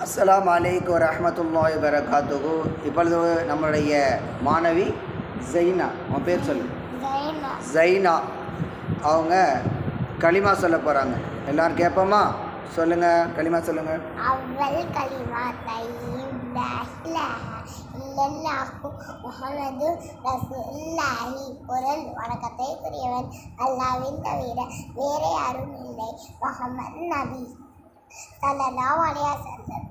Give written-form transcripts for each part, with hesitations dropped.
அஸ்ஸலாமு அலைக்கும் வரஹ்மத்துல்லாஹி வபரகாத்துஹு. இப்பொழுது நம்மளுடைய மாணவி ஜைனா, உன் பேர் சொல்லு. ஜைனா அவங்க களிமா சொல்ல போகிறாங்க. எல்லோரும் கேட்போமா? சொல்லுங்கள், களிமா சொல்லுங்கள். அவ்வல் கலிமா முஹம்மது ரசூலுல்லாஹி. பொருள்: வணக்கத்தைக்குரியவன் அல்லாஹ்வின் தவிர வேறு யாரும் இல்லை. முஹம்மது நபி ஸல்லல்லாஹு அலைஹி வஸல்லம்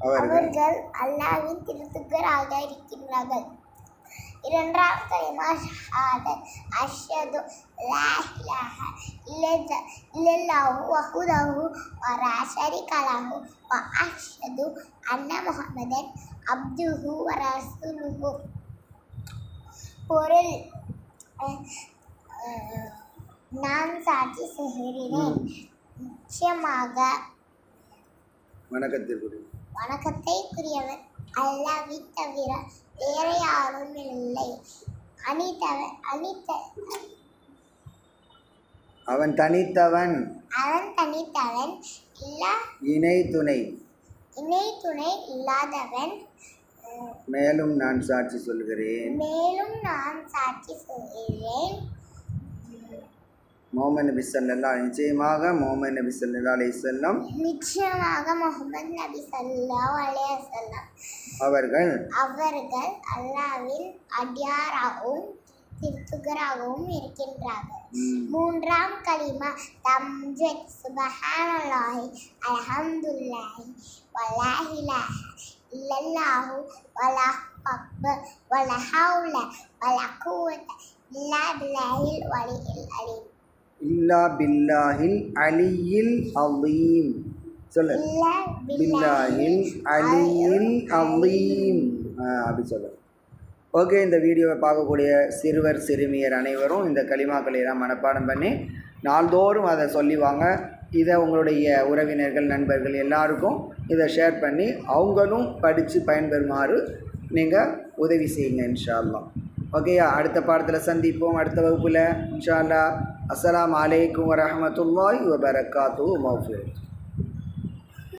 அவர்கள் அல்லாஹ்வின் திருத்தூதராக இருக்கின்றார்கள். இரண்டாம் கலிமா ஷஹாதத். அஷ்ஹது லா இலாஹ இல்லல்லாஹு வஹ்தஹு லா ஷரீக லஹு வ அஷ்ஹது அன்ன முஹம்மதன் அப்துஹு வ ரசூலுஹு. பொருள்: நான் சாட்சி சொல்கிறேன், நிச்சயமாக வணக்கத்தைக்குரியவன் அல்லாஹ்வை தவிர வேறு யாரும் இல்லை. அவன் தனித்தவன், இணை துணை இல்லாதவன். மேலும் நான் சாட்சி சொல்கிறேன் முஹம்மது நபி ஸல்லல்லாஹு நிச்சயமாக முஹம்மது நபி ஸல்லல்லாஹு அலைஹி வஸல்லம் முஹம்மது நபி ஸல்லல்லாஹு அலைஹி வஸல்லம் அவர்கள் அல்லாஹ்வின் அடியாராகவும் திருத்தூதராகவும் இருக்கின்றார்கள். மூன்றாம் கலிமா தம்ஜீத். சுப்ஹானல்லாஹி அல்ஹம்துலில்லாஹி வலா இலாஹ இல்லல்லாஹு வல்லாஹு அக்பர் வலா ஹவ்ல வலா குவத்த இல்லா பில்லாஹில் அலியில் அலீம். சொல்லு. பில்லாஹில் அலியில் அலீம். அப்படி சொல்லு. ஓகே, இந்த வீடியோவை பார்க்கக்கூடிய சிறுவர் சிறுமியர் அனைவரும் இந்த களிமாக்களை எல்லாம் மனப்பாடம் பண்ணி நாள்தோறும் அதை சொல்லிவாங்க. இதை உங்களுடைய உறவினர்கள், நண்பர்கள் எல்லாருக்கும் இதை ஷேர் பண்ணி அவங்களும் படித்து பயன்பெறுமாறு நீங்கள் உதவி செய்யுங்க இன்ஷா அல்லாஹ். ஓகேயா, அடுத்த பாடத்தில் சந்திப்போம், அடுத்த வகுப்பில் இன்ஷா அல்லாஹ். அஸ்ஸலாமு அலைக்கும் வரஹ்மத்துல்லாஹி வபரகாத்துஹு. மௌஃபிரத்.